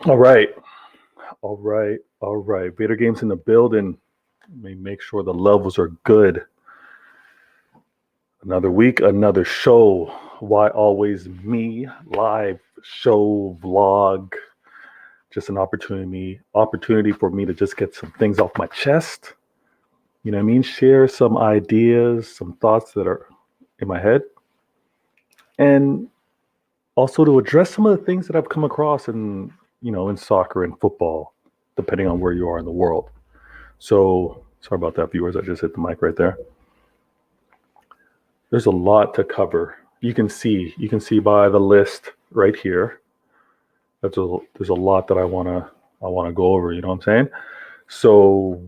All right. All right. All right. Vader Games in the building. Let me make sure the levels are good. Another week, another show. Why always me? Live show, vlog. Just an opportunity for me to just get some things off my chest. You know what I mean? Share some ideas, some thoughts that are in my head. And also to address some of the things that I've come across in soccer and football, depending on where you are in the world. So sorry about that, viewers. I just hit the mic right there. There's a lot to cover. You can see by the list right here. There's a lot that I wanna go over. You know what I'm saying? So,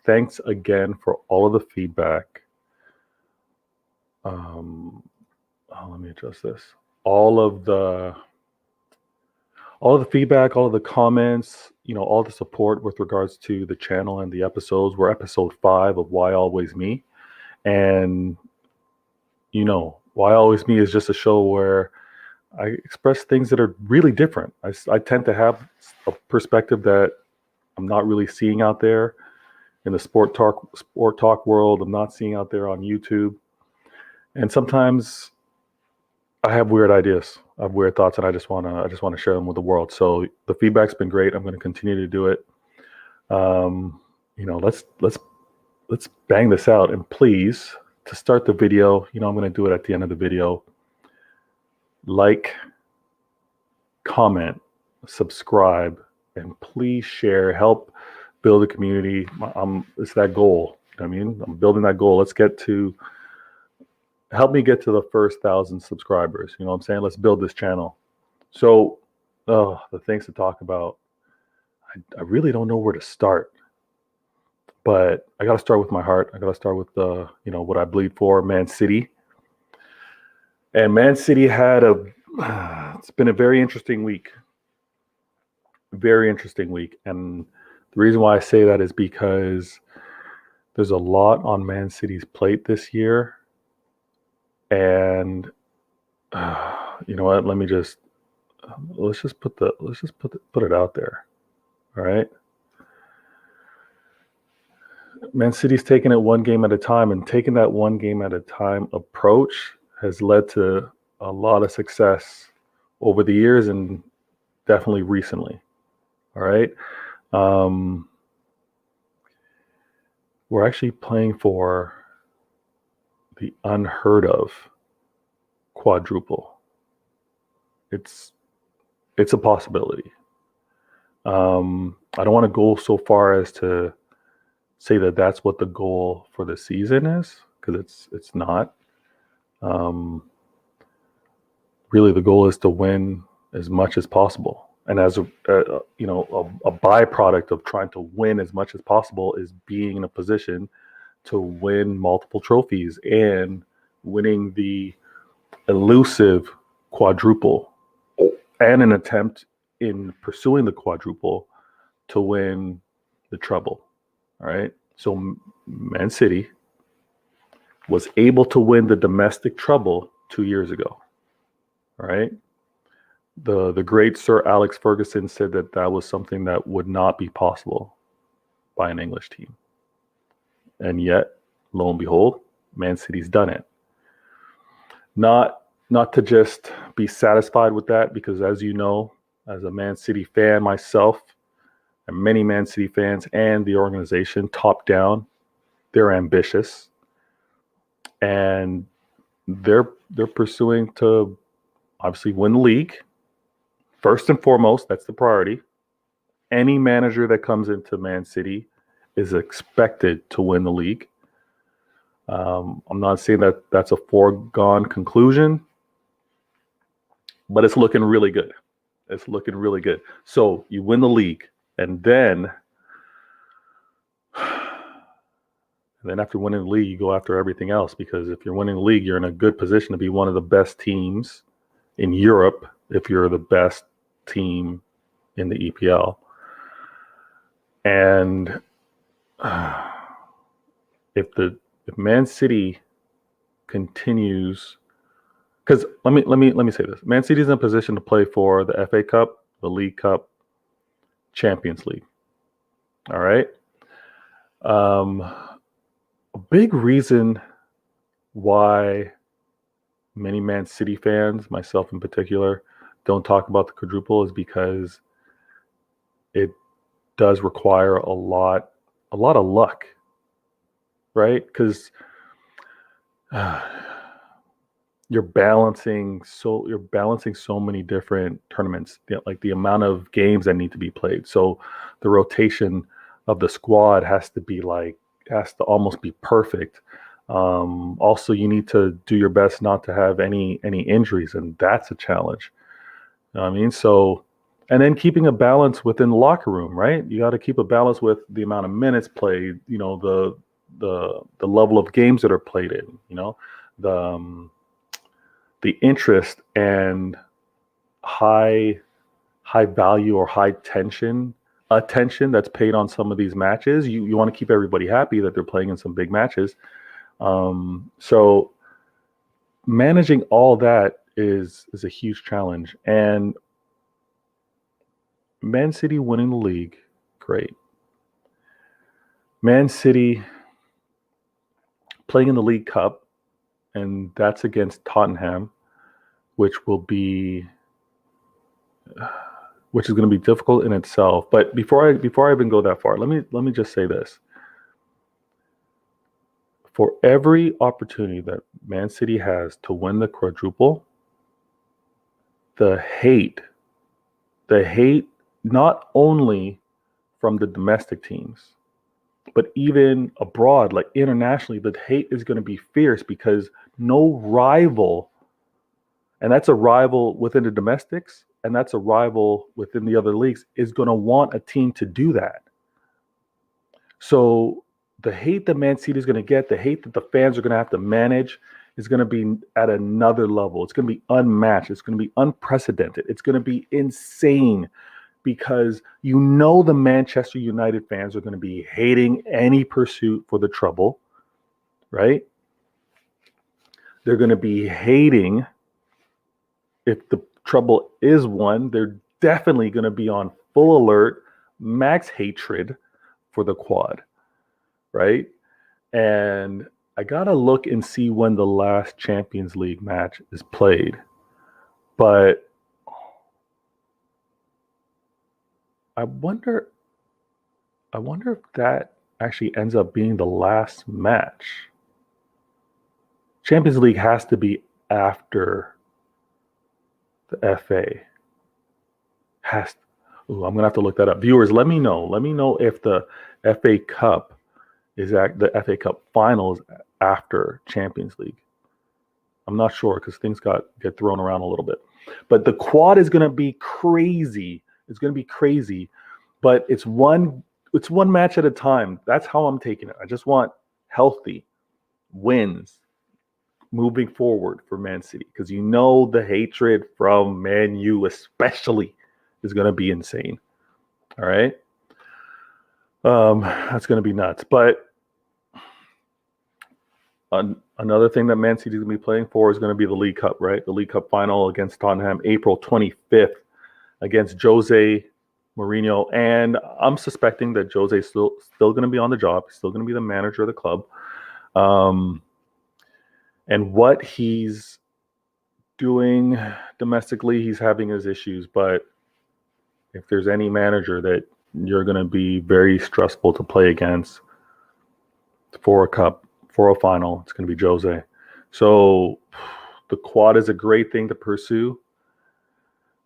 thanks again for all of the feedback. Let me adjust this. All of the feedback, all of the comments, all the support with regards to the channel and the episodes. We're episode 5 of Why Always Me. And Why Always Me is just a show where I express things that are really different. I tend to have a perspective that I'm not really seeing out there in the sport talk world. I'm not seeing out there on YouTube. And sometimes I have weird ideas. I have weird thoughts, and I just wanna share them with the world. So the feedback's been great. I'm going to continue to do it. Let's bang this out. And please, to start the video, I'm going to do it at the end of the video. Like, comment, subscribe, and please share. Help build a community. It's that goal. You know what I mean? I'm building that goal. Help me get to the first 1,000 subscribers. You know what I'm saying? Let's build this channel. So, the things to talk about. I really don't know where to start, but I got to start with my heart. I got to start with what I bleed for, Man City. And Man City it's been a very interesting week. Very interesting week. And the reason why I say that is because there's a lot on Man City's plate this year. And you know what? Let's just put it out there. All right. Man City's taking it one game at a time, and taking that one game at a time approach has led to a lot of success over the years and definitely recently. All right. We're actually playing for the unheard of quadruple. It's a possibility. I don't want to go so far as to say that that's what the goal for the season is, because it's not. Really, the goal is to win as much as possible, and as a byproduct of trying to win as much as possible is being in a position to win multiple trophies and winning the elusive quadruple, and an attempt in pursuing the quadruple to win the treble. All right. So Man City was able to win the domestic treble 2 years ago. All right. The great Sir Alex Ferguson said that was something that would not be possible by an English team. And yet, lo and behold, Man City's done it. Not to just be satisfied with that, because as you know, as a Man City fan myself, and many Man City fans and the organization, top down, they're ambitious, and they're pursuing to obviously win the league. First and foremost, that's the priority. Any manager that comes into Man City is expected to win the league. I'm not saying that that's a foregone conclusion, but it's looking really good. It's looking really good. So you win the league, and then after winning the league, you go after everything else, because if you're winning the league, you're in a good position to be one of the best teams in Europe if you're the best team in the EPL. And if Man City continues, because let me say this: Man City is in a position to play for the FA Cup, the League Cup, Champions League. All right. A big reason why many Man City fans, myself in particular, don't talk about the quadruple is because it does require a lot of luck, right? Because you're balancing so many different tournaments, like the amount of games that need to be played. So the rotation of the squad has to almost be perfect. Also, you need to do your best not to have any injuries, and that's a challenge. You know what I mean? So, and then keeping a balance within the locker room, right? You got to keep a balance with the amount of minutes played, the level of games that are played in, the interest and high value or high attention that's paid on some of these matches. You want to keep everybody happy that they're playing in some big matches. So managing all that is a huge challenge. And Man City winning the league, great. Man City playing in the League Cup, and that's against Tottenham, which is going to be difficult in itself. But before I even go that far, let me just say this. For every opportunity that Man City has to win the quadruple, the hate not only from the domestic teams, but even abroad, like internationally, the hate is going to be fierce because no rival, and that's a rival within the domestics, and that's a rival within the other leagues, is going to want a team to do that. So the hate that Man City is going to get, the hate that the fans are going to have to manage, is going to be at another level. It's going to be unmatched. It's going to be unprecedented. It's going to be insane because the Manchester United fans are going to be hating any pursuit for the treble, right? They're going to be hating if the treble is won. They're definitely going to be on full alert, max hatred for the quad, right? And I got to look and see when the last Champions League match is played. But I wonder if that actually ends up being the last match. Champions League has to be after the FA. I'm going to have to look that up. Viewers, let me know. Let me know if the FA Cup the FA Cup finals after Champions League. I'm not sure because things get thrown around a little bit. But the quad is going to be crazy. It's going to be crazy, but it's one match at a time. That's how I'm taking it. I just want healthy wins moving forward for Man City because the hatred from Man U especially is going to be insane. All right. That's going to be nuts. But another thing that Man City is going to be playing for is going to be the League Cup, right? The League Cup final against Tottenham, April 25th, against Jose Mourinho. And I'm suspecting that Jose is still going to be on the job. He's still going to be the manager of the club. And what he's doing domestically, he's having his issues. But if there's any manager that you're going to be very stressful to play against for a cup, for a final, it's going to be Jose. So the quad is a great thing to pursue.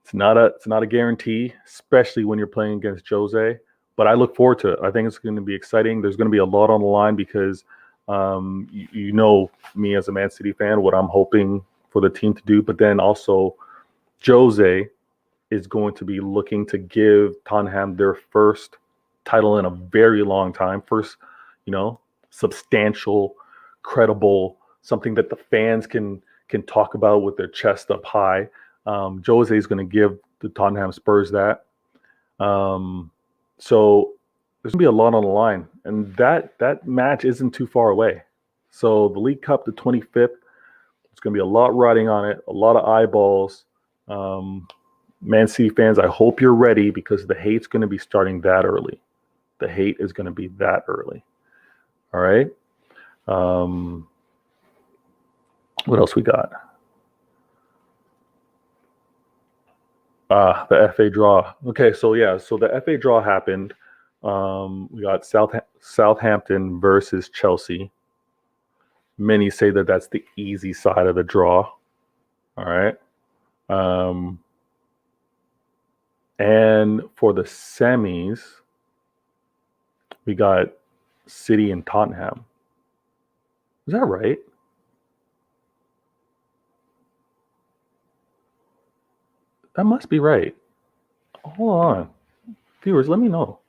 It's not a guarantee, especially when you're playing against Jose. But I look forward to it. I think it's going to be exciting. There's going to be a lot on the line because you know me as a Man City fan, what I'm hoping for the team to do. But then also Jose is going to be looking to give Tottenham their first title in a very long time. First, substantial, credible, something that the fans can talk about with their chest up high. Jose is going to give the Tottenham Spurs that. So there's going to be a lot on the line. And that match isn't too far away. So the League Cup, the 25th, it's going to be a lot riding on it, a lot of eyeballs. Man City fans, I hope you're ready because the hate's going to be starting that early. The hate is going to be that early. All right. What else we got? The FA draw. Okay, so the FA draw happened. We got Southampton versus Chelsea. Many say that that's the easy side of the draw. All right. And for the semis, we got City and Tottenham. Is that right? That must be right. Hold on. Viewers, let me know.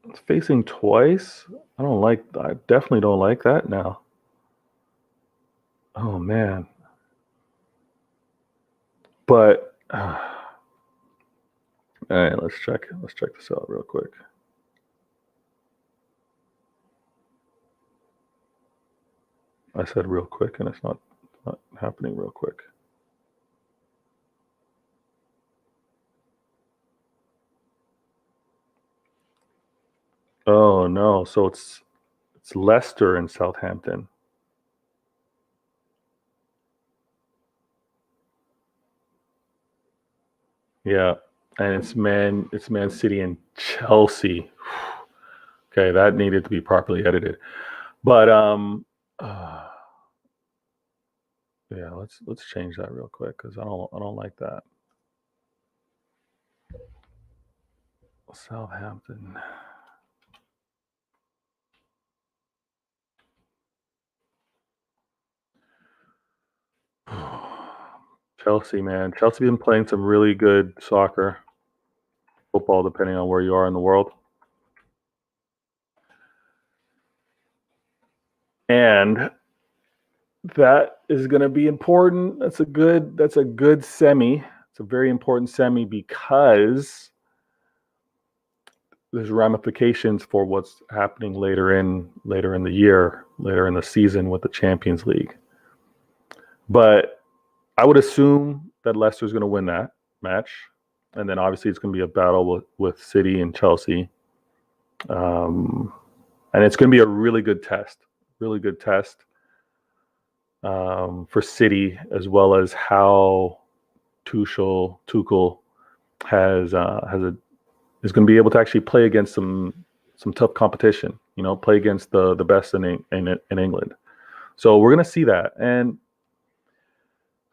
It's facing twice? I definitely don't like that now. Oh, man. But, all right, let's check this out real quick. I said real quick, and it's not happening real quick. Oh no! So it's Leicester and Southampton. Yeah, and it's Man City and Chelsea. Okay, that needed to be properly edited. But yeah, let's change that real quick because I don't like that. Southampton. Chelsea, man. Chelsea been playing some really good soccer, football, depending on where you are in the world. And that is going to be important. That's a good semi. It's a very important semi because there's ramifications for what's happening later in the year, later in the season with the Champions League. But I would assume that Leicester's going to win that match, and then obviously it's going to be a battle with City and Chelsea, and it's going to be a really good test for City, as well as how Tuchel is going to be able to actually play against some tough competition. You know, play against the best in England. So we're going to see that, and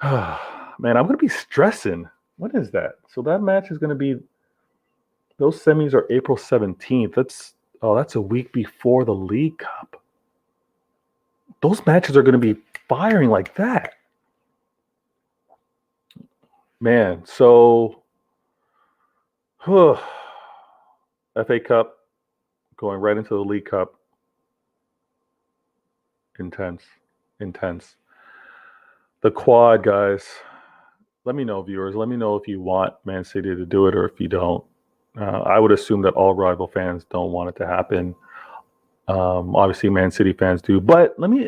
man, I'm going to be stressing. When is that? So that match is going to be. Those semis are April 17th. That's a week before the League Cup. Those matches are going to be firing like that. Man, so FA Cup going right into the League Cup. Intense. The quad, guys. Let me know, viewers. Let me know if you want Man City to do it or if you don't. I would assume that all rival fans don't want it to happen. Obviously, Man City fans do. But let me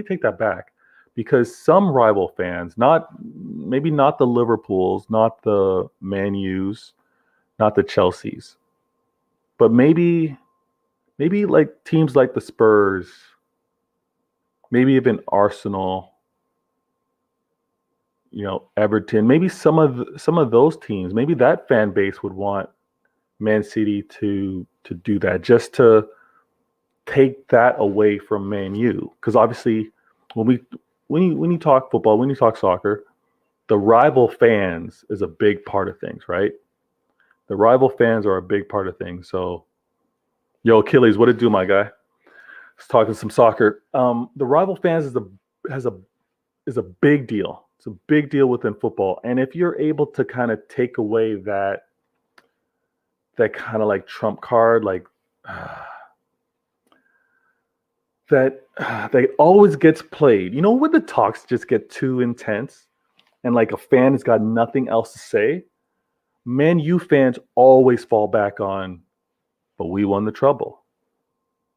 take that back, because some rival fans, maybe not the Liverpools, not the Man U's, not the Chelseas, but maybe like teams like the Spurs, maybe even Arsenal, Everton, maybe some of those teams, maybe that fan base would want Man City to do that, just to take that away from Man U. Because obviously, when you talk football, when you talk soccer, the rival fans is a big part of things, right? The rival fans are a big part of things. So, yo, Achilles, what it do, my guy? Let's talk some soccer. The rival fans is a big deal. It's a big deal within football. And if you're able to kind of take away that kind of like trump card, like that always gets played. You know, when the talks just get too intense and like a fan has got nothing else to say, Man U fans always fall back on, but we won the treble.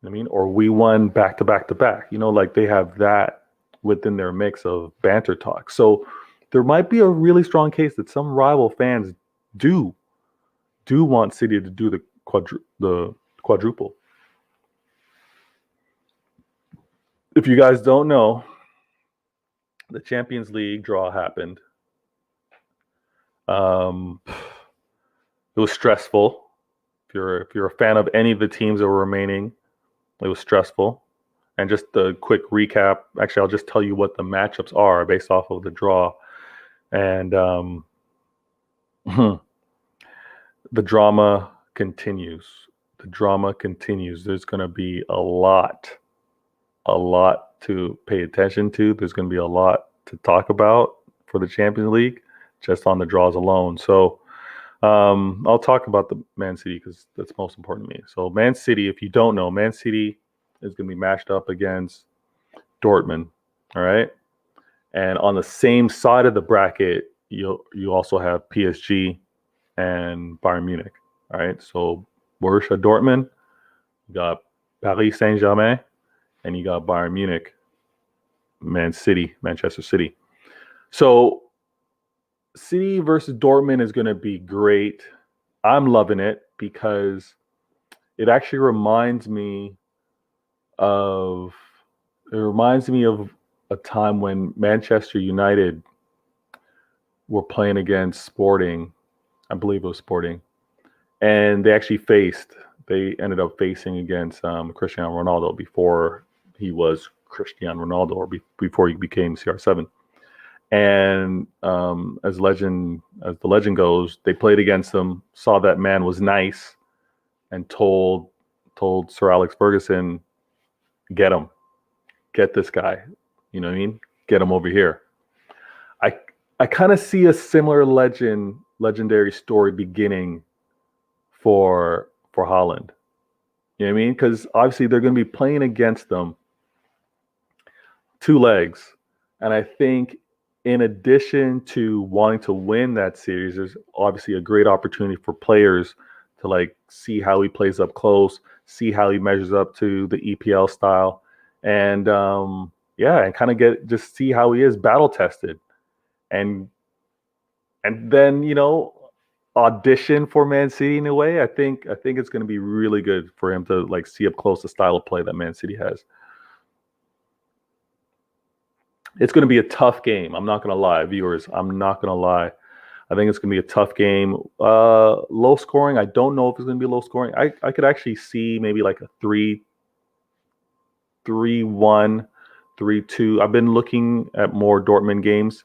I mean, or we won back to back to back. You know, like they have that within their mix of banter talk. So there might be a really strong case that some rival fans do want City to do the quadruple. If you guys don't know, the Champions League draw happened. It was stressful. If you're a fan of any of the teams that were remaining, it was stressful. And just a quick recap. Actually, I'll just tell you what the matchups are based off of the draw. And the drama continues. The drama continues. There's going to be a lot to pay attention to. There's going to be a lot to talk about for the Champions League, just on the draws alone. So I'll talk about the Man City because that's most important to me. So Man City, if you don't know, Man City is going to be matched up against Dortmund. All right. And on the same side of the bracket, you also have PSG and Bayern Munich. All right. So Borussia Dortmund, you got Paris Saint-Germain, and you got Bayern Munich, Manchester City. So City versus Dortmund is going to be great. I'm loving it because it actually reminds me of a time when Manchester United were playing against Sporting. I believe it was Sporting. And they ended up facing against Cristiano Ronaldo before he was Cristiano Ronaldo, or before he became CR7. And as the legend goes, they played against him, saw that man was nice, and told Sir Alex Ferguson, get him, get this guy. You know what I mean? Get him over here. I kind of see a similar legendary story beginning for Haaland. You know what I mean? Because obviously they're going to be playing against them 2 legs, and I think, in addition to wanting to win that series, there's obviously a great opportunity for players to see how he plays up close, see how he measures up to the EPL style, and and kind of just see how he is battle tested, and then audition for Man City in a way. I think it's going to be really good for him to see up close the style of play that Man City has. It's going to be a tough game. I'm not going to lie, viewers. I'm not going to lie. I think it's going to be a tough game. Low scoring. I don't know if it's going to be low scoring. I could actually see maybe a 3-1, 3-2. I've been looking at more Dortmund games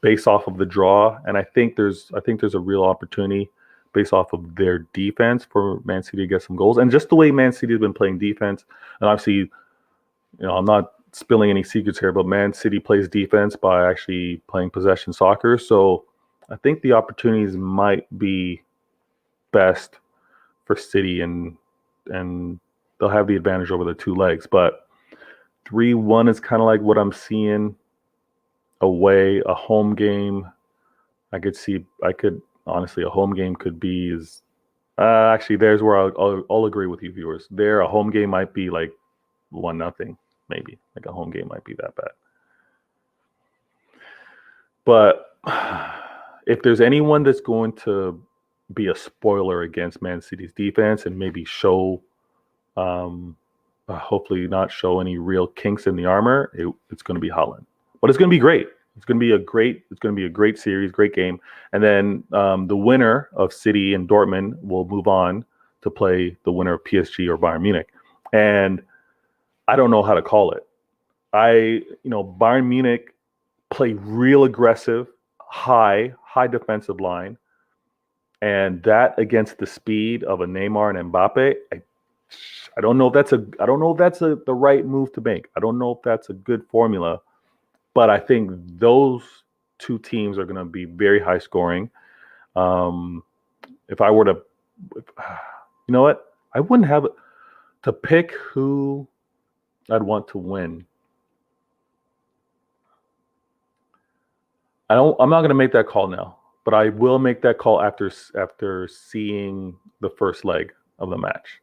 based off of the draw, and I think there's a real opportunity based off of their defense for Man City to get some goals, and just the way Man City has been playing defense. And obviously, I'm not spilling any secrets here, but Man City plays defense by actually playing possession soccer. So I think the opportunities might be best for City, and they'll have the advantage over the 2 legs. But 3-1 is kind of like what I'm seeing away. A home game, I could honestly, a home game could be actually, there's where I'll agree with you, viewers. A home game might be 1-0. Maybe a home game might be that bad. But if there's anyone that's going to be a spoiler against Man City's defense and maybe show, hopefully not show any real kinks in the armor, it's going to be Haaland. But it's going to be great. It's going to be a great series, great game. And then the winner of City and Dortmund will move on to play the winner of PSG or Bayern Munich. And I don't know how to call it. Bayern Munich play real aggressive, high defensive line, and that against the speed of a Neymar and Mbappe, I don't know if that's the right move to make. I don't know if that's a good formula, but I think those 2 teams are going to be very high scoring. If I were to, you know what, I wouldn't have to pick who I'd want to win. I'm not going to make that call now, but I will make that call after seeing the first leg of the match.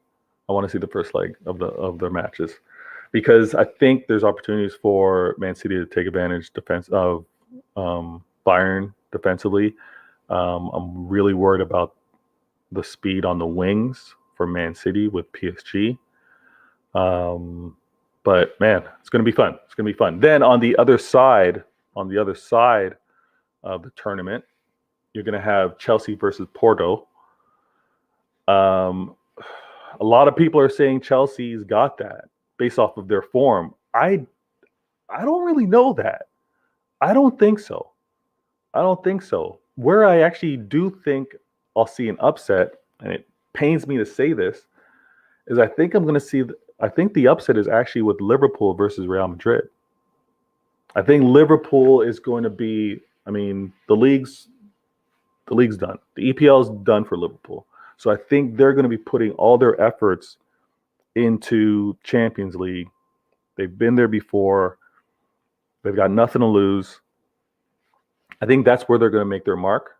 I want to see the first leg of their matches, because I think there's opportunities for Man City to take advantage of Bayern defensively. I'm really worried about the speed on the wings for Man City with PSG. But man, it's going to be fun. It's going to be fun. Then on the other side of the tournament, you're going to have Chelsea versus Porto. A lot of people are saying Chelsea's got that based off of their form. I don't really know that. I don't think so. Where I actually do think I'll see an upset, and it pains me to say this, is I think I think the upset is actually with Liverpool versus Real Madrid. I think Liverpool is going to be, I mean, the league's done. The EPL is done for Liverpool. So I think they're going to be putting all their efforts into Champions League. They've been there before. They've got nothing to lose. I think that's where they're going to make their mark.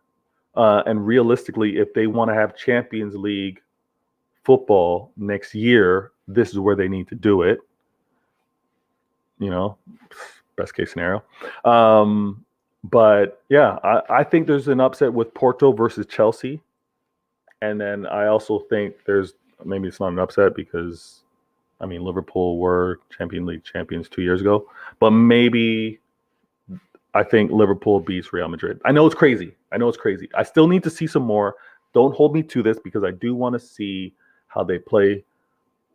And realistically, if they want to have Champions League football next year, this is where they need to do it. You know, best case scenario. But yeah, I think there's an upset with Porto versus Chelsea. And then I also think maybe it's not an upset because, I mean, Liverpool were Champions League champions 2 years ago. But maybe I think Liverpool beats Real Madrid. I know it's crazy. I still need to see some more. Don't hold me to this because I do want to see how they play.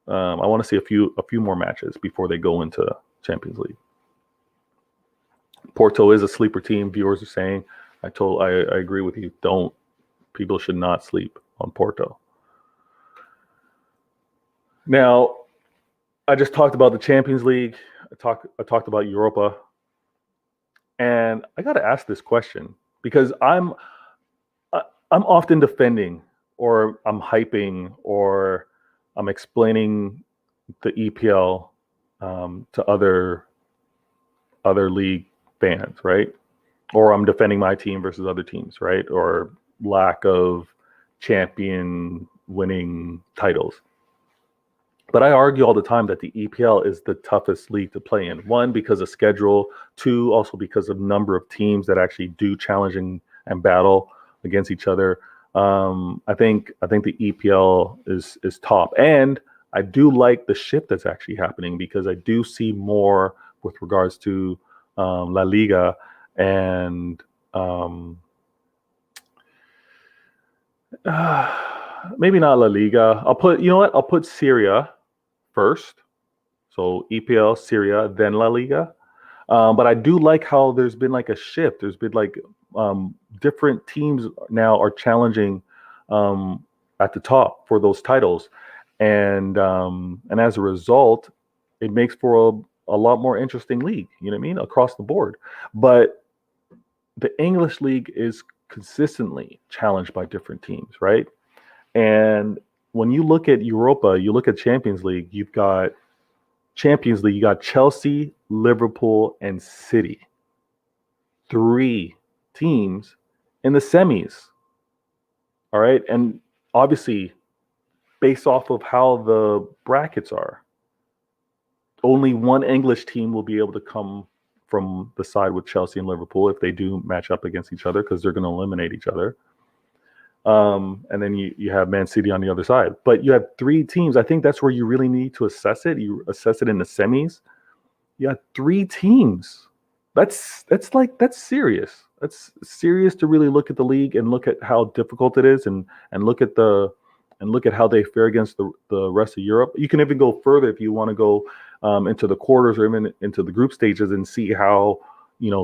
I want to see a few more matches before they go into Champions League. Porto is a sleeper team. Viewers are saying. I agree with you. People should not sleep on Porto. Now, I just talked about the Champions League. I talked about Europa. And I got to ask this question because I'm often defending, or I'm hyping, or I'm explaining the EPL to other league fans, right? Or I'm defending my team versus other teams, right? Or lack of champion winning titles. But I argue all the time that the EPL is the toughest league to play in. One, because of schedule. Two, also because of number of teams that actually do challenge and battle against each other. I think the EPL is top. And I do like the shift that's actually happening because I do see more with regards to La Liga and maybe not La Liga. I'll put Syria first. So EPL, Syria, then La Liga. But I do like how there's been like a shift. There's been like different teams now are challenging at the top for those titles. And as a result, it makes for a lot more interesting league, you know what I mean, across the board. But the English league is consistently challenged by different teams, right? And when you look at Europa, you look at Champions League, you got Chelsea, Liverpool, and City. 3 teams in the semis. All right. And obviously, based off of how the brackets are, only one English team will be able to come from the side with Chelsea and Liverpool if they do match up against each other, because they're going to eliminate each other. And then you have Man City on the other side. But you have 3 teams. I think that's where you really need to assess it. You assess it in the semis. You have 3 teams. That's serious. That's serious to really look at the league and look at how difficult it is and look at how they fare against the rest of Europe. You can even go further if you want to go into the quarters or even into the group stages and see how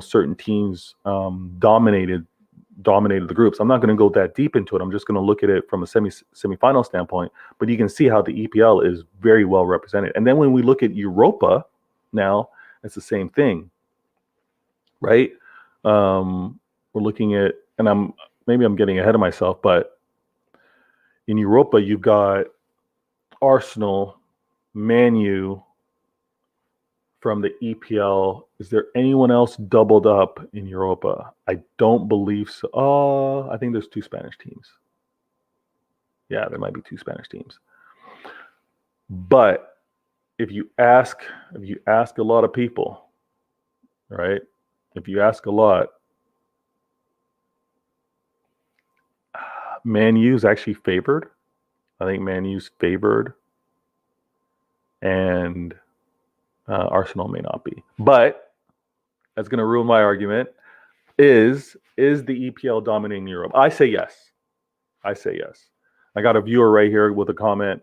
certain teams dominated the groups. I'm not going to go that deep into it. I'm just going to look at it from a semifinal standpoint. But you can see how the EPL is very well represented. And then when we look at Europa now, it's the same thing, right? We're looking at, and I'm getting ahead of myself, but in Europa, you've got Arsenal, Man U from the EPL. Is there anyone else doubled up in Europa? I don't believe so. I think there's 2 Spanish teams. Yeah, there might be 2 Spanish teams. But if you ask a lot of people, right? if you ask a lot, Man U's actually favored. I think Man U's favored, and Arsenal may not be. But that's going to ruin my argument. Is the EPL dominating Europe? I say yes. I say yes. I got a viewer right here with a comment.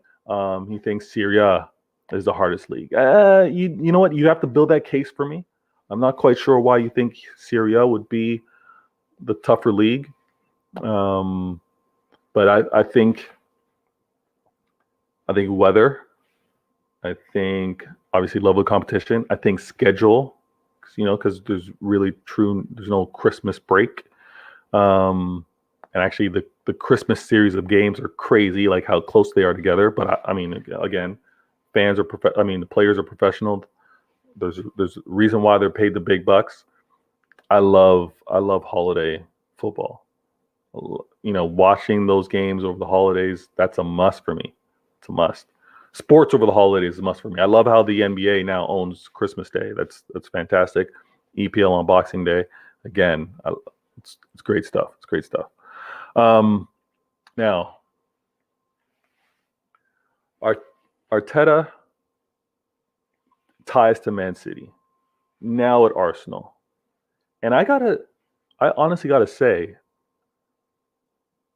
He thinks Serie A is the hardest league. You know what? You have to build that case for me. I'm not quite sure why you think Serie A would be the tougher league. But I think weather. I think obviously level of competition. I think schedule, because there's no Christmas break. And actually the Christmas series of games are crazy, like how close they are together. But I mean, again, the players are professional. There's a reason why they're paid the big bucks. I love holiday football. Watching those games over the holidays, that's a must for me. It's a must. Sports over the holidays is a must for me. I love how the NBA now owns Christmas Day. That's fantastic. EPL on Boxing Day. Again, it's great stuff. It's great stuff. Now, Arteta ties to Man City. Now at Arsenal. And I honestly gotta say,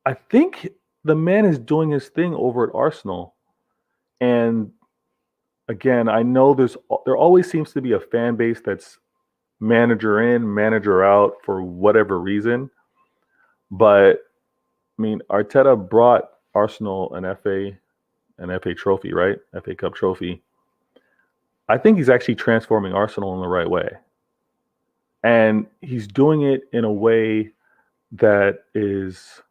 I think the man is doing his thing over at Arsenal. And again, I know there always seems to be a fan base that's manager in, manager out for whatever reason. But I mean, Arteta brought Arsenal an FA trophy, right? FA Cup trophy. I think he's actually transforming Arsenal in the right way. And he's doing it in a way that is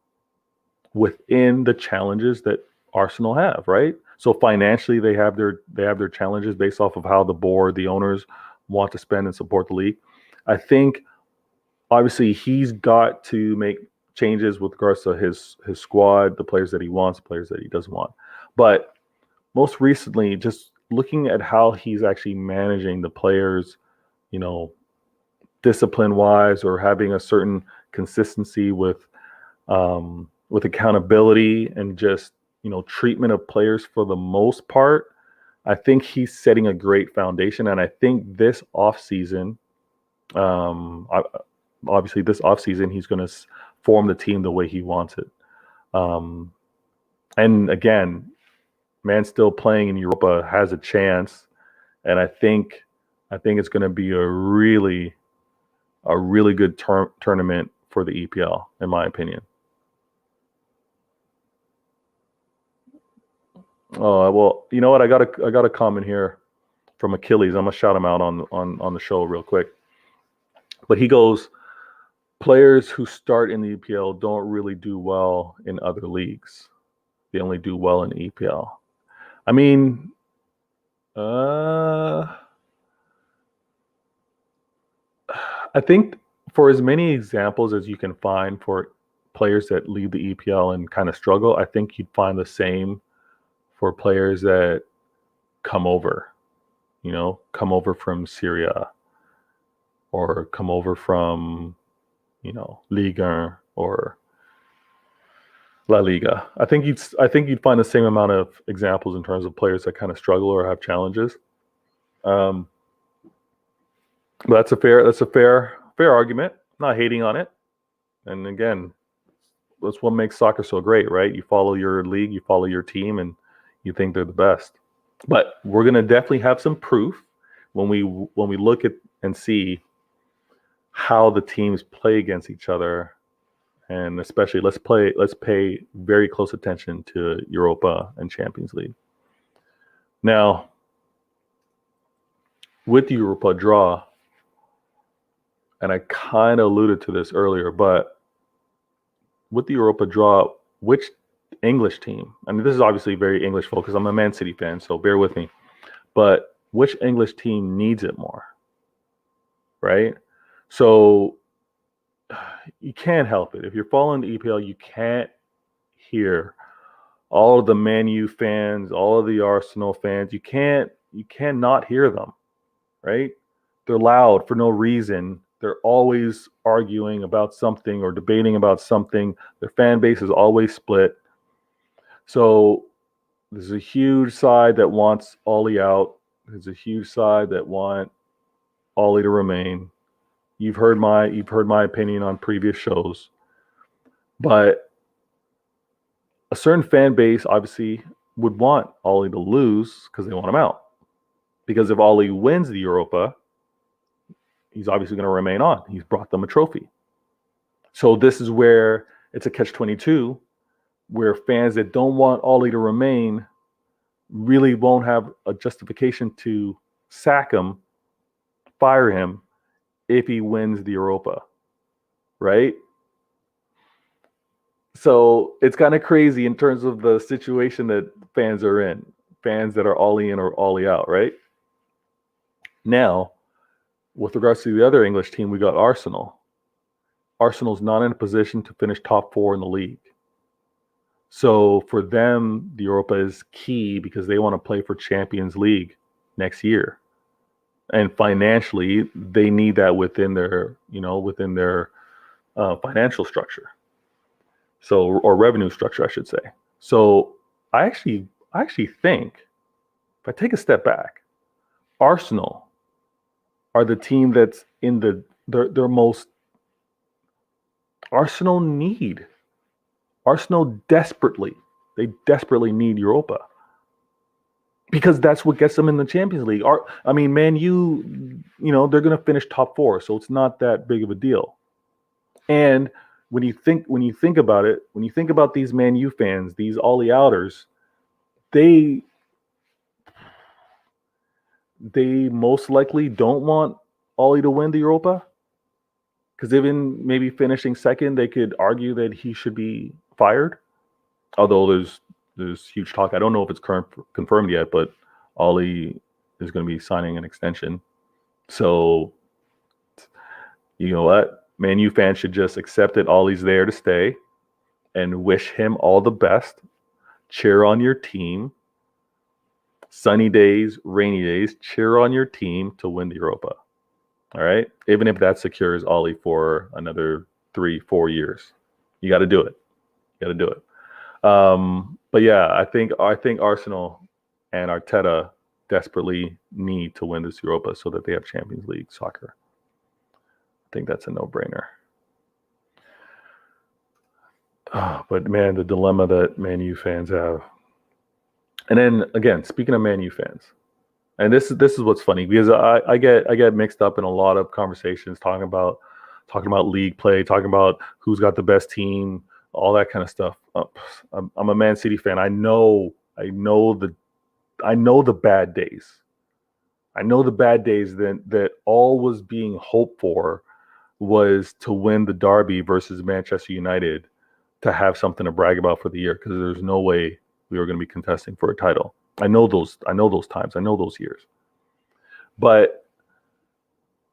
within the challenges that Arsenal have, right? So financially, they have their challenges based off of how the board, the owners want to spend and support the league. I think obviously he's got to make changes with regards to his squad, the players that he wants, the players that he doesn't want. But most recently, just looking at how he's actually managing the players, discipline-wise, or having a certain consistency with accountability and just treatment of players for the most part, I think he's setting a great foundation. And I think this offseason, obviously this offseason, he's going to form the team the way he wants it. And again, man, still playing in Europa has a chance, and I think it's going to be a really good tournament for the EPL, in my opinion. Oh well, you know what? I got a comment here from Achilles. I'm gonna shout him out on the show real quick. But he goes, players who start in the EPL don't really do well in other leagues. They only do well in EPL. I mean, I think for as many examples as you can find for players that leave the EPL and kind of struggle, I think you'd find the same for players that come over from Syria, or come over from, Ligue 1 or La Liga. I think you'd find the same amount of examples in terms of players that kind of struggle or have challenges. But that's a fair argument. I'm not hating on it. And again, that's what makes soccer so great, right? You follow your league, you follow your team, and you think they're the best. But we're going to definitely have some proof when we look at and see how the teams play against each other. And especially let's pay very close attention to Europa and Champions League. Now, with the Europa draw, and I kind of alluded to this earlier, but with the Europa draw, which English team, I mean, this is obviously very English focused. I'm a Man City fan, so bear with me. But which English team needs it more, right? So you can't help it. If you're following the EPL, you can't hear all of the Man U fans, all of the Arsenal fans. You cannot hear them, right? They're loud for no reason They're always arguing about something or debating about something. Their fan base is always split. So there's a huge side that wants Ollie out. There's a huge side that want Ollie to remain. You've heard my opinion on previous shows. But a certain fan base obviously would want Ollie to lose because they want him out. Because if Ollie wins the Europa, he's obviously going to remain on. He's brought them a trophy. So this is where it's a catch-22, where fans that don't want Ollie to remain really won't have a justification to sack him, fire him, if he wins the Europa, right? So it's kind of crazy in terms of the situation that fans are in. Fans that are Ollie in or Ollie out, right? Now, with regards to the other English team, we got Arsenal. Arsenal's not in a position to finish top 4 in the league. So for them, the Europa is key because they want to play for Champions League next year. And financially, they need that within their financial structure. So, or revenue structure, I should say. So I actually think, if I take a step back, Arsenal are the team that's in their most. Arsenal desperately need Europa because that's what gets them in the Champions League. Man U, they're going to finish top 4, so it's not that big of a deal. And when you think about it, when you think about these Man U fans, these Ollie outers, they most likely don't want Ollie to win the Europa. Because even maybe finishing second, they could argue that he should be fired. Although there's huge talk. I don't know if it's confirmed yet, but Ollie is going to be signing an extension. So, you know what? Man U fans should just accept that Ollie's there to stay and wish him all the best. Cheer on your team. Sunny days, rainy days, cheer on your team to win the Europa. All right? Even if that secures Ollie for another 3-4 years. You got to do it. But yeah, I think Arsenal and Arteta desperately need to win this Europa so that they have Champions League soccer. I think that's a no-brainer. But man, the dilemma that Man U fans have. And then again, speaking of Man U fans, and this is what's funny because I get mixed up in a lot of conversations talking about league play, talking about who's got the best team, all that kind of stuff. I'm a Man City fan. I know the bad days. I know the bad days that all was being hoped for was to win the derby versus Manchester United to have something to brag about for the year because there's no way we were going to be contesting for a title. I know those times. I know those years. But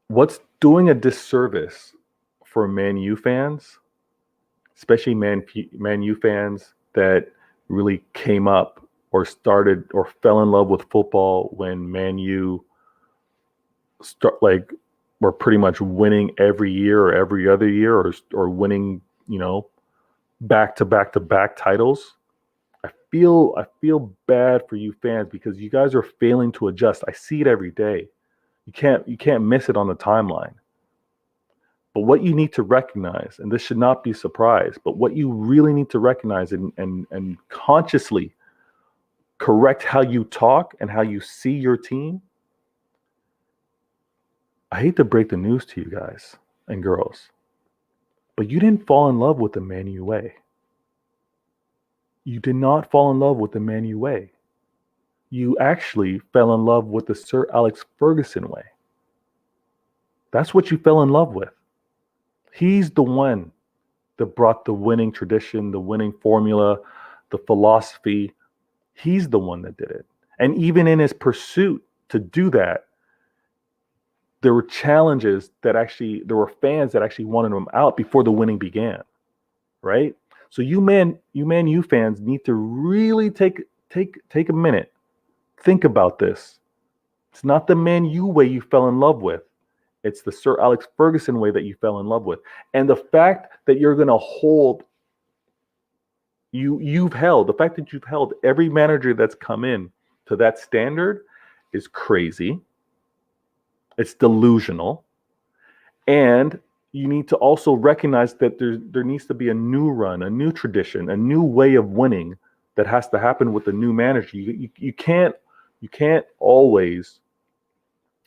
what's doing a disservice for Man U fans, especially Man U fans that really came up or started or fell in love with football when Man U were pretty much winning every year or every other year or winning, back to back titles. I feel bad for you fans because you guys are failing to adjust. I see it every day. You can't miss it on the timeline. But what you need to recognize, and this should not be a surprise, but what you really need to recognize and consciously correct how you talk and how you see your team. I hate to break the news to you guys and girls, but you didn't fall in love with the Man U way. You did not fall in love with the Man U way. You actually fell in love with the Sir Alex Ferguson way. That's what you fell in love with. He's the one that brought the winning tradition, the winning formula, the philosophy. He's the one that did it. And even in his pursuit to do that, there were challenges there were fans that actually wanted him out before the winning began, right? So you Man U fans need to really take a minute, think about this. It's not the Man U way you fell in love with. It's the Sir Alex Ferguson way that you fell in love with. And the fact that you're going to hold the fact that you've held every manager that's come in to that standard is crazy. It's delusional. And you need to also recognize that there needs to be a new run, a new tradition, a new way of winning that has to happen with the new manager. You can't always,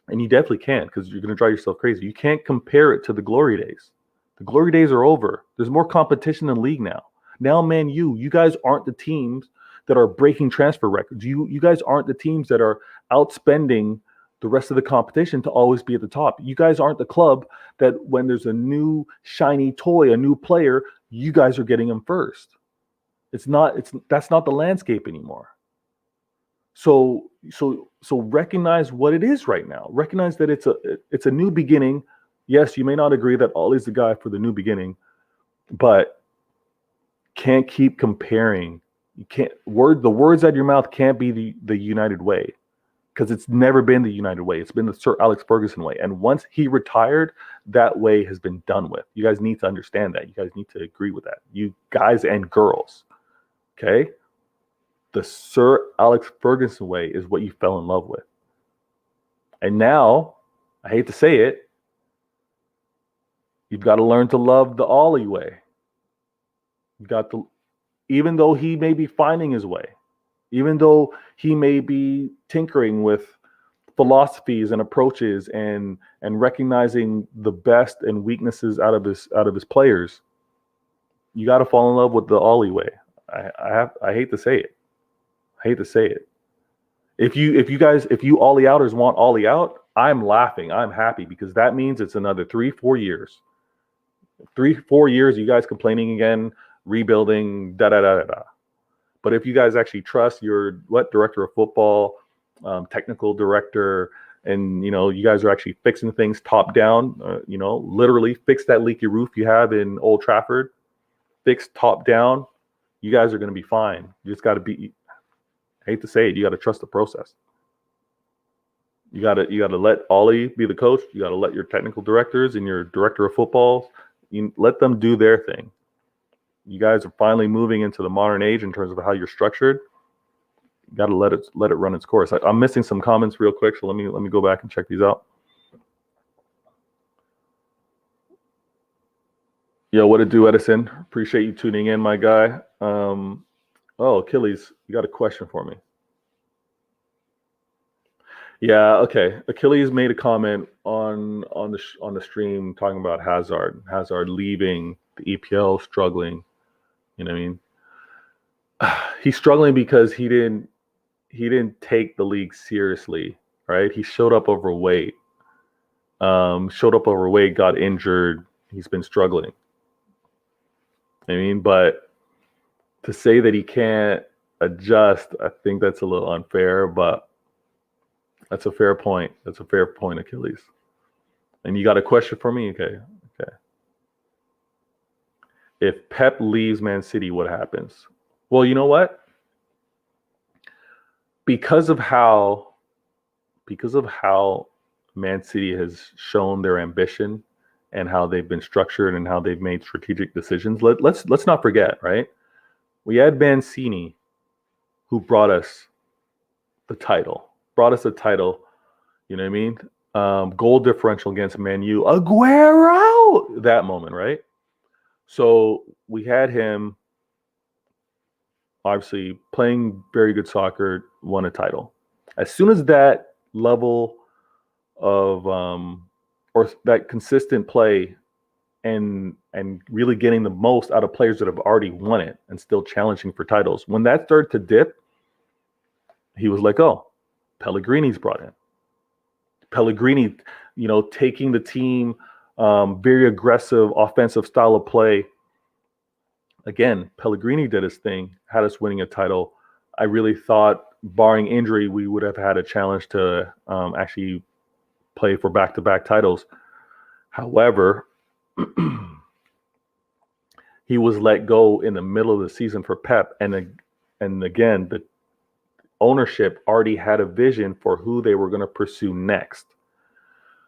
and you definitely can't, because you're going to drive yourself crazy. You can't compare it to the glory days. The glory days are over. There's more competition in the league now. Now, Man U, you guys aren't the teams that are breaking transfer records. You guys aren't the teams that are outspending the rest of the competition to always be at the top. You guys aren't the club that when there's a new shiny toy, a new player, you guys are getting them first. That's not the landscape anymore. So recognize what it is right now. Recognize that it's a new beginning. Yes, you may not agree that Ollie's the guy for the new beginning, but can't keep comparing. You can't the words out of your mouth can't be the United way, because it's never been the United way. It's been the Sir Alex Ferguson way. And once he retired, that way has been done with. You guys need to understand that. You guys need to agree with that. You guys and girls. Okay? The Sir Alex Ferguson way is what you fell in love with. And now, I hate to say it, you've got to learn to love the Ollie way. Even though he may be finding his way, even though he may be tinkering with philosophies and approaches and recognizing the best and weaknesses out of his players, you got to fall in love with the Ollie way. I hate to say it. I hate to say it. If you Ollie outers want Ollie out, I'm laughing. I'm happy, because that means it's another 3-4 years. 3-4 years, you guys complaining again, rebuilding, da-da-da-da-da. But if you guys actually trust your director of football, technical director, and you guys are actually fixing things top down, literally fix that leaky roof you have in Old Trafford, fix top down, you guys are going to be fine. You just got to be, I hate to say it, you got to trust the process. You got to let Ollie be the coach. You got to let your technical directors and your director of football, let them do their thing. You guys are finally moving into the modern age in terms of how you're structured. You got to let it run its course. I'm missing some comments real quick, so let me go back and check these out. Yo, what it do, Edison? Appreciate you tuning in, my guy. Oh, Achilles, you got a question for me? Yeah, okay. Achilles made a comment on the stream talking about Hazard leaving the EPL, struggling. You know what I mean? He's struggling because he didn't take the league seriously, right? He showed up overweight. Got injured. He's been struggling. But to say that he can't adjust, I think that's a little unfair, but that's a fair point. That's a fair point, Achilles. And you got a question for me? Okay. If Pep leaves Man City, what happens? Well, you know what? Because of how Man City has shown their ambition and how they've been structured and how they've made strategic decisions, let's not forget, right? We had Mancini, who brought us a title. You know what I mean? Goal differential against Man U. Aguero! That moment, right? So we had him obviously playing very good soccer, won a title. As soon as that level of or that consistent play and really getting the most out of players that have already won it and still challenging for titles, when that started to dip, he was like, oh, Pellegrini's brought in. Pellegrini, taking the team, very aggressive offensive style of play. Again, Pellegrini did his thing, had us winning a title. I really thought, barring injury, we would have had a challenge to actually play for back-to-back titles. However, he was let go in the middle of the season for Pep. And again, the ownership already had a vision for who they were going to pursue next.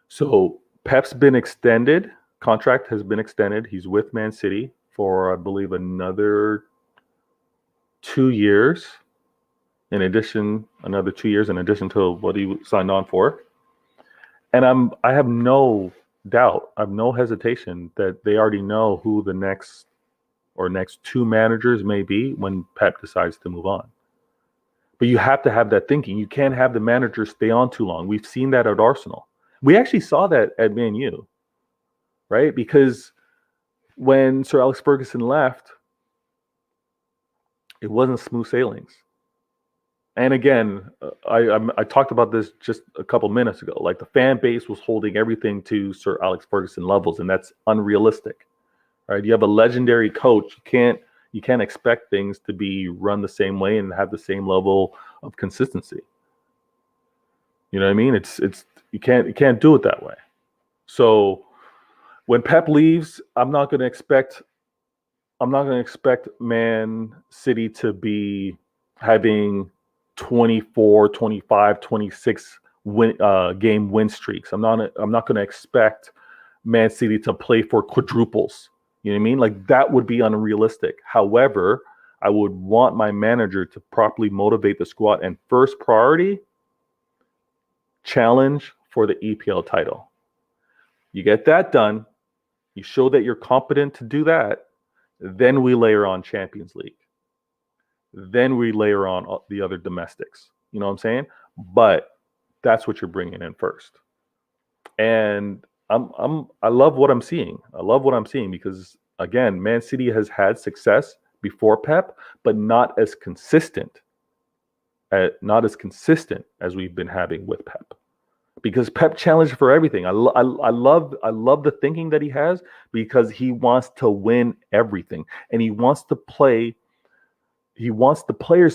So Pep's been extended. Contract has been extended. He's with Man City for, I believe, another 2 years. Another 2 years in addition to what he signed on for. And I have no doubt, I have no hesitation that they already know who the next two managers may be when Pep decides to move on. But you have to have that thinking. You can't have the manager stay on too long. We've seen that at Arsenal. We actually saw that at Man U, right? Because when Sir Alex Ferguson left, it wasn't smooth sailings. And again, I talked about this just a couple minutes ago. Like, the fan base was holding everything to Sir Alex Ferguson levels, and that's unrealistic, right? You have a legendary coach. You can't expect things to be run the same way and have the same level of consistency. You know what I mean? It's you can't do it that way. So when Pep leaves, I'm not going to expect Man City to be having 24, 25, 26 game win streaks. I'm not going to expect Man City to play for quadruples. You know what I mean? Like, that would be unrealistic. However, I would want my manager to properly motivate the squad, and first priority, challenge for the EPL title. You get that done, you show that you're competent to do that, then we layer on Champions League. Then we layer on the other domestics. You know what I'm saying? But that's what you're bringing in first. And I love what I'm seeing. I love what I'm seeing because, again, Man City has had success before Pep, but not as consistent as we've been having with Pep. Because Pep challenged for everything. I love the thinking that he has, because he wants to win everything, and he wants the players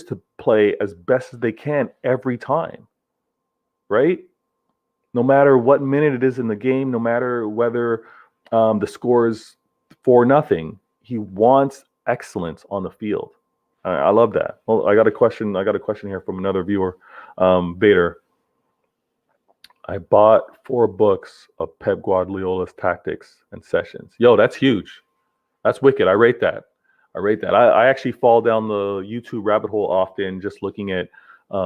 to play as best as they can every time, right? No matter what minute it is in the game, no matter whether the score is 4-0, he wants excellence on the field. I love that. Well, I got a question here from another viewer, Vader. I bought 4 books of Pep Guardiola's tactics and sessions. Yo, that's huge. That's wicked. I rate that. I actually fall down the YouTube rabbit hole often, just looking at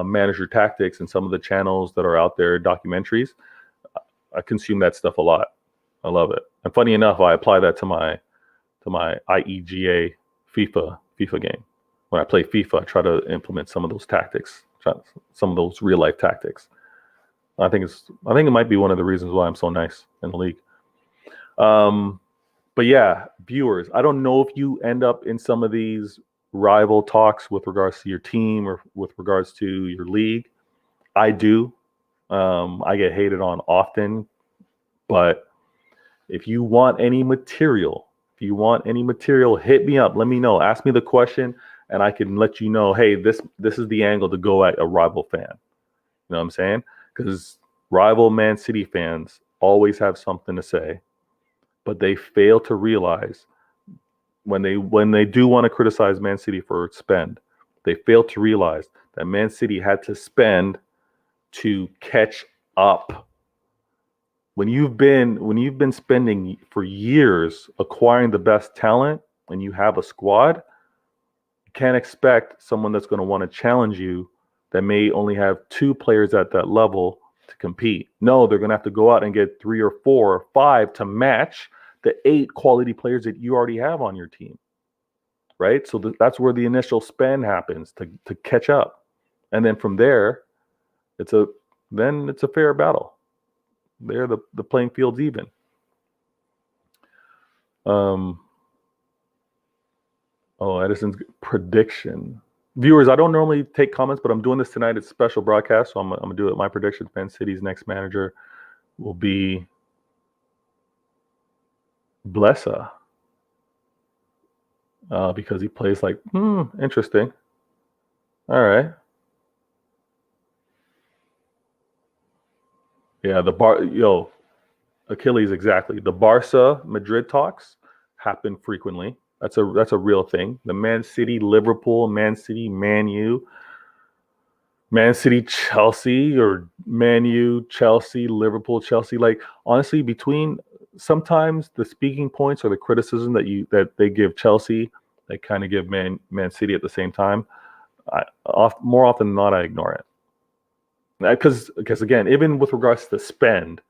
manager tactics and some of the channels that are out there, documentaries. I consume that stuff a lot. I love it. And funny enough, I apply that to my IEGA FIFA game. When I play FIFA, I try to implement some of those tactics, some of those real life tactics. I think it might be one of the reasons why I'm so nice in the league. But yeah, viewers, I don't know if you end up in some of these rival talks with regards to your team or with regards to your league. I do. I get hated on often. But if you want any material, hit me up. Let me know. Ask me the question, and I can let you know, hey, this is the angle to go at a rival fan. You know what I'm saying? Because rival Man City fans always have something to say, but they fail to realize when they do want to criticize Man City for its spend, they fail to realize that Man City had to spend to catch up. When you've been spending for years acquiring the best talent and you have a squad, you can't expect someone that's going to want to challenge you that may only have 2 players at that level to compete. No, they're going to have to go out and get 3 or 4 or 5 to match the 8 quality players that you already have on your team, right? So that's where the initial spend happens to catch up. And then from there, it's a fair battle. There, the playing field's even. Edison's prediction. Viewers, I don't normally take comments, but I'm doing this tonight. It's a special broadcast, so I'm going to do it. My prediction, Man City's next manager will be Blessa. Because he plays like, interesting. All right. Yeah, Achilles, exactly. The Barca Madrid talks happen frequently. That's a real thing. The Man City, Liverpool, Man City, Man U. Man City, Chelsea, or Man U, Chelsea, Liverpool, Chelsea. Like honestly, between sometimes the speaking points or the criticism that they give Chelsea, they kind of give Man City at the same time. More often than not, I ignore it because again, even with regards to spend,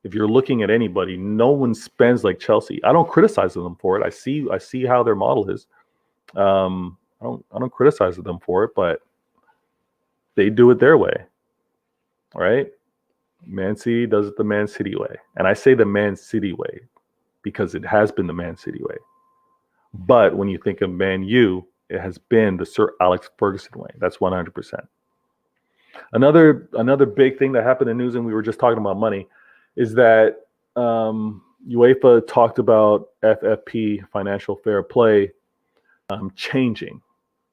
if you're looking at anybody, no one spends like Chelsea. I don't criticize them for it. I see how their model is. I don't criticize them for it, but they do it their way, right? Man City does it the Man City way. And I say the Man City way because it has been the Man City way. But when you think of Man U, it has been the Sir Alex Ferguson way. That's 100%. Another big thing that happened in news, and we were just talking about money, is that UEFA talked about FFP, financial fair play, changing.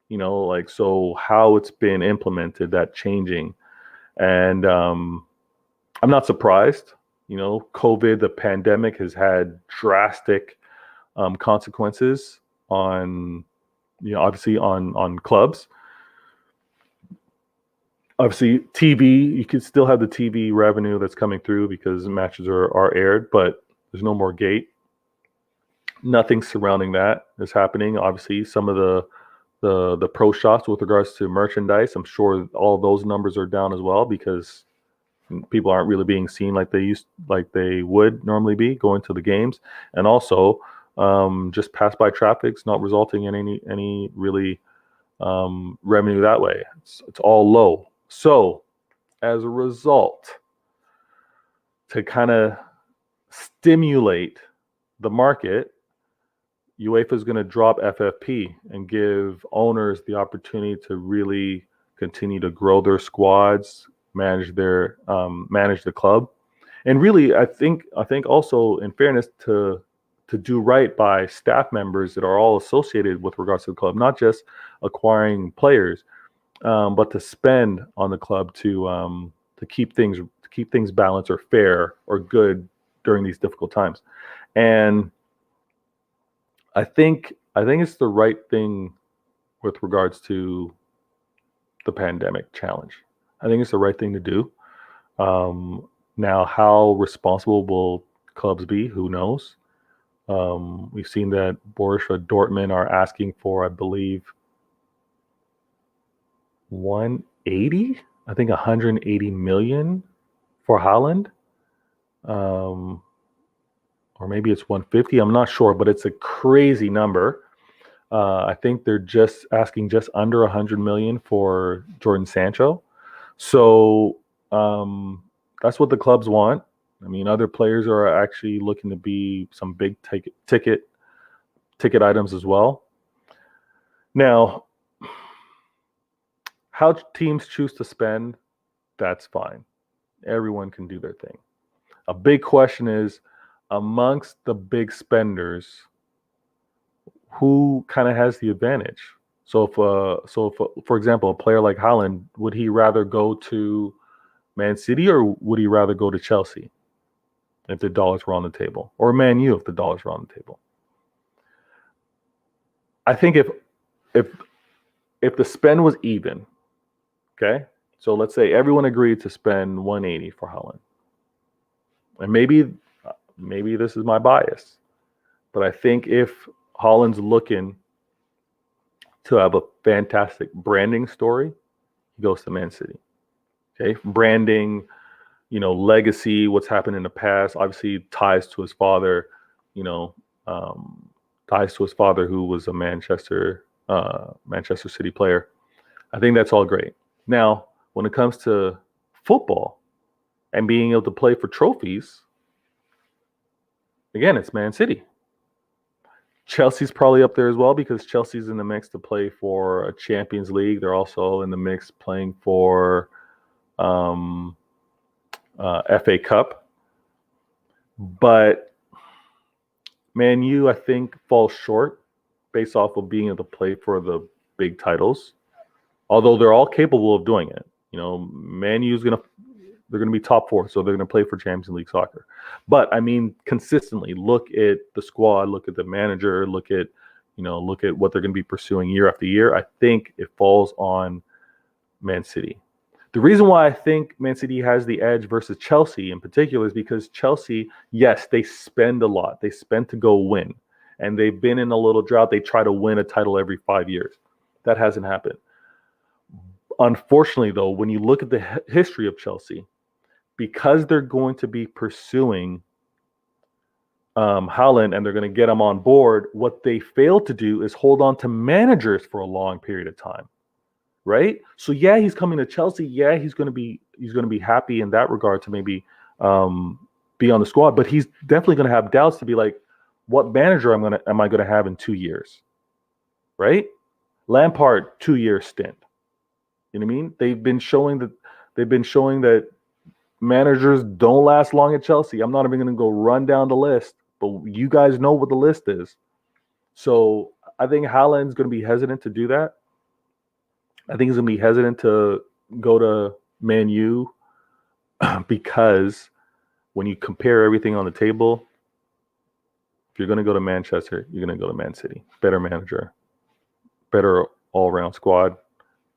Like so how it's been implemented, that changing, and I'm not surprised. COVID, the pandemic, has had drastic consequences on, obviously on clubs. Obviously, TV, you could still have the TV revenue that's coming through because matches are aired, but there's no more gate. Nothing surrounding that is happening. Obviously, some of the pro shops with regards to merchandise, I'm sure all those numbers are down as well because people aren't really being seen like they would normally be going to the games, and also just pass by traffic's not resulting in any really revenue that way. It's all low. So as a result, to kind of stimulate the market, UEFA is going to drop FFP and give owners the opportunity to really continue to grow their squads, manage the club, and really, I think also in fairness to do right by staff members that are all associated with regards to the club, not just acquiring players, but to spend on the club to keep things balanced or fair or good during these difficult times, and I think it's the right thing with regards to the pandemic challenge. I think it's the right thing to do. Now, how responsible will clubs be? Who knows? We've seen that Borussia Dortmund are asking for, I believe, 180. I think 180 million for Haaland. Or maybe it's 150. I'm not sure, but it's a crazy number. I think they're just asking just under 100 million for Jordan Sancho. So that's what the clubs want. I mean, other players are actually looking to be some big ticket items as well. Now, how teams choose to spend, that's fine. Everyone can do their thing. A big question is, amongst the big spenders, who kind of has the advantage? So if, for example, a player like Haaland, would he rather go to Man City or would he rather go to Chelsea if the dollars were on the table, or Man U if the dollars were on the table? I think if the spend was even, okay, so let's say everyone agreed to spend 180 for Haaland, and maybe this is my bias, but I think if Haaland's looking to have a fantastic branding story, he goes to Man City. Okay, branding, legacy, what's happened in the past, obviously ties to his father, who was a Manchester City player. I think that's all great. Now, when it comes to football and being able to play for trophies, again, it's Man City. Chelsea's probably up there as well because Chelsea's in the mix to play for a Champions League. They're also in the mix playing for FA Cup. But Man U, I think, falls short based off of being able to play for the big titles. Although they're all capable of doing it. Man U's they're going to be top four, so they're going to play for Champions League soccer. But I mean, consistently look at the squad, look at the manager, look at what they're going to be pursuing year after year. I think it falls on Man City. The reason why I think Man City has the edge versus Chelsea in particular is because Chelsea, yes, they spend a lot. They spend to go win. And they've been in a little drought. They try to win a title every 5 years. That hasn't happened. Unfortunately, though, when you look at the history of Chelsea, because they're going to be pursuing Haaland and they're going to get him on board, what they fail to do is hold on to managers for a long period of time. Right? So yeah, he's coming to Chelsea. Yeah, he's going to be happy in that regard to maybe be on the squad, but he's definitely going to have doubts to be like, what manager am I going to have in 2 years? Right? Lampard 2-year stint. You know what I mean? They've been showing that managers don't last long at Chelsea. I'm not even going to go run down the list, but you guys know what the list is. So I think Haaland's going to be hesitant to do that. I think he's going to be hesitant to go to Man U because when you compare everything on the table, if you're going to go to Manchester, you're going to go to Man City. Better manager, better all-around squad,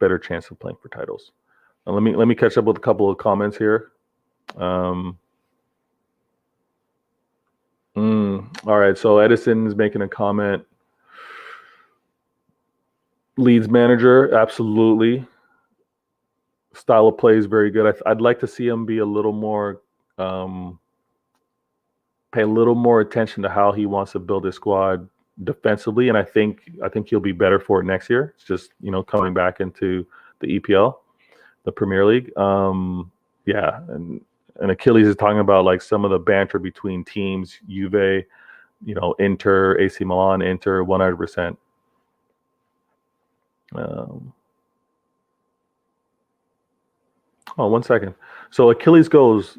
better chance of playing for titles. Now let me catch up with a couple of comments here. All right, so Edison is making a comment. Leeds manager, absolutely. Style of play is very good. I'd like to see him be a little more, pay a little more attention to how he wants to build his squad defensively, and I think he'll be better for it next year. It's just coming back into the EPL, the Premier League. Yeah, and Achilles is talking about like some of the banter between teams, Juve, Inter, AC Milan, Inter, 100%. Oh, 1 second. So Achilles goes,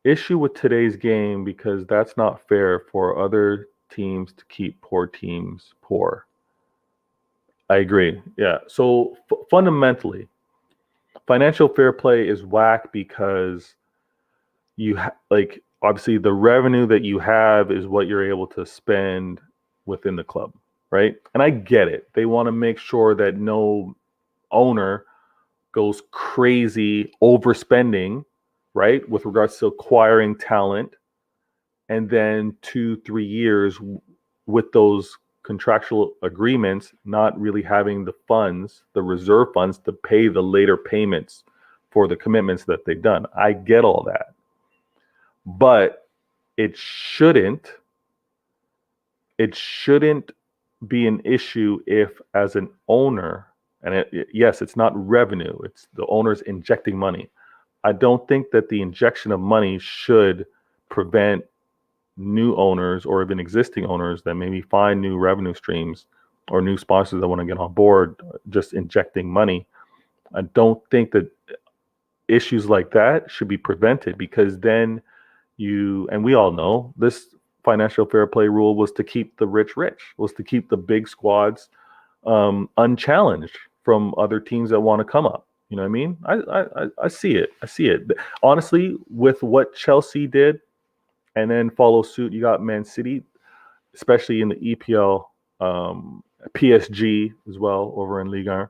issue with today's game because that's not fair for other teams to keep poor teams poor. I agree. Yeah. So fundamentally, financial fair play is whack because you obviously the revenue that you have is what you're able to spend within the club, right? And I get it. They want to make sure that no owner goes crazy overspending, right, with regards to acquiring talent, and then 2-3 years with those contractual agreements not really having the funds, the reserve funds, to pay the later payments for the commitments that they've done. I get all that. But it shouldn't be an issue if, as an owner, and yes, it's not revenue, it's the owners injecting money. I don't think that the injection of money should prevent new owners or even existing owners that maybe find new revenue streams or new sponsors that want to get on board just injecting money. I don't think that issues like that should be prevented, because then and we all know this financial fair play rule was to keep the rich, was to keep the big squads unchallenged from other teams that want to come up. You know what I mean? I see it. I see it. Honestly, with what Chelsea did, and then follow suit, you got Man City, especially in the EPL, PSG as well over in Ligue 1.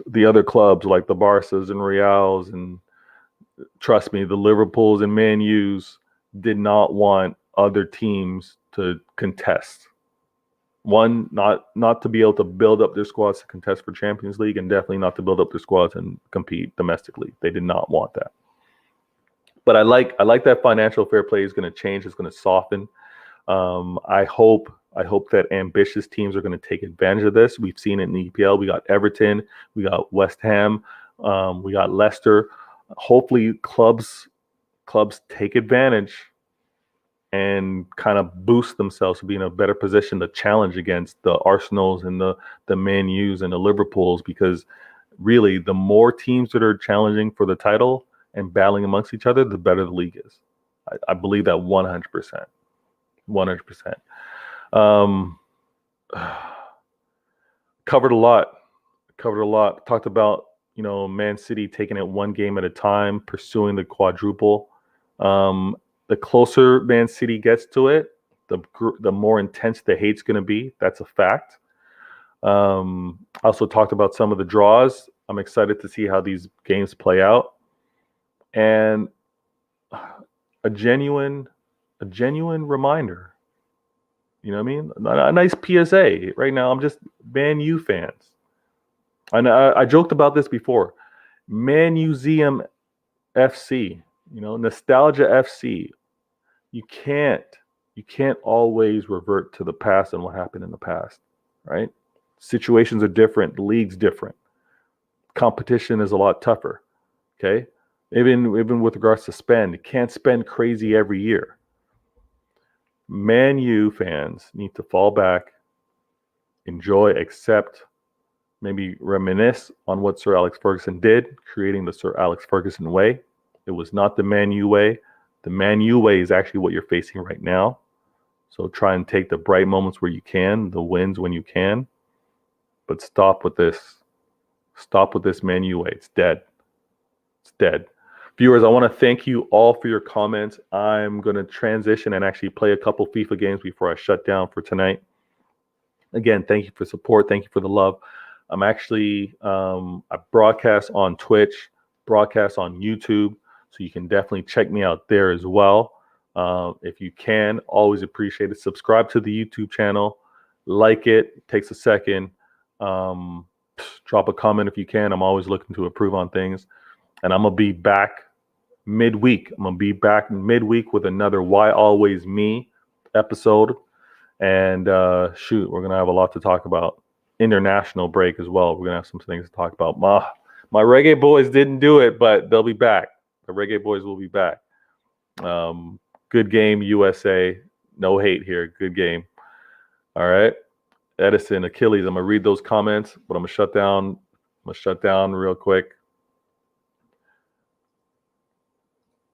The other clubs like the Barças and Reals, and trust me, the Liverpools and Man U's did not want other teams to contest. One, not to be able to build up their squads to contest for Champions League, and definitely not to build up their squads and compete domestically. They did not want that. But I like that financial fair play is going to change. It's going to soften. I hope that ambitious teams are going to take advantage of this. We've seen it in the EPL. We got Everton, we got West Ham, we got Leicester. Hopefully, clubs take advantage and kind of boost themselves to be in a better position to challenge against the Arsenals and the Man U's and the Liverpools, because really the more teams that are challenging for the title and battling amongst each other, the better the league is. I believe that 100%. 100%. Covered a lot. Talked about, Man City taking it one game at a time, pursuing the quadruple. The closer Man City gets to it, the more intense the hate's going to be. That's a fact. Also talked about some of the draws. I'm excited to see how these games play out, and a genuine reminder. You know what I mean? A nice PSA. Right now, I'm just Man U fans. And I joked about this before. Man Museum FC, Nostalgia FC. You can't always revert to the past and what happened in the past, right? Situations are different, the league's different. Competition is a lot tougher. Okay? Even with regards to spend, you can't spend crazy every year. Man U fans need to fall back, enjoy, accept, maybe reminisce on what Sir Alex Ferguson did, creating the Sir Alex Ferguson way. It was not the Man U way. The Man U way is actually what you're facing right now. So try and take the bright moments where you can, the wins when you can, but stop with this. Stop with this Man U way. It's dead. It's dead. Viewers, I want to thank you all for your comments. I'm going to transition and actually play a couple FIFA games before I shut down for tonight. Again, thank you for support. Thank you for the love. I'm actually, I broadcast on Twitch, broadcast on YouTube, so you can definitely check me out there as well. If you can, always appreciate it. Subscribe to the YouTube channel, like it. It takes a second. Drop a comment if you can. I'm always looking to improve on things. And I'm going to be back midweek. I'm going to be back midweek with another Why Always Me episode. And shoot, we're going to have a lot to talk about. International break as well. We're going to have some things to talk about. My reggae boys didn't do it, but they'll be back. The reggae boys will be back. Good game, USA. No hate here. Good game. All right. Edison, Achilles. I'm going to read those comments, but I'm going to shut down. real quick.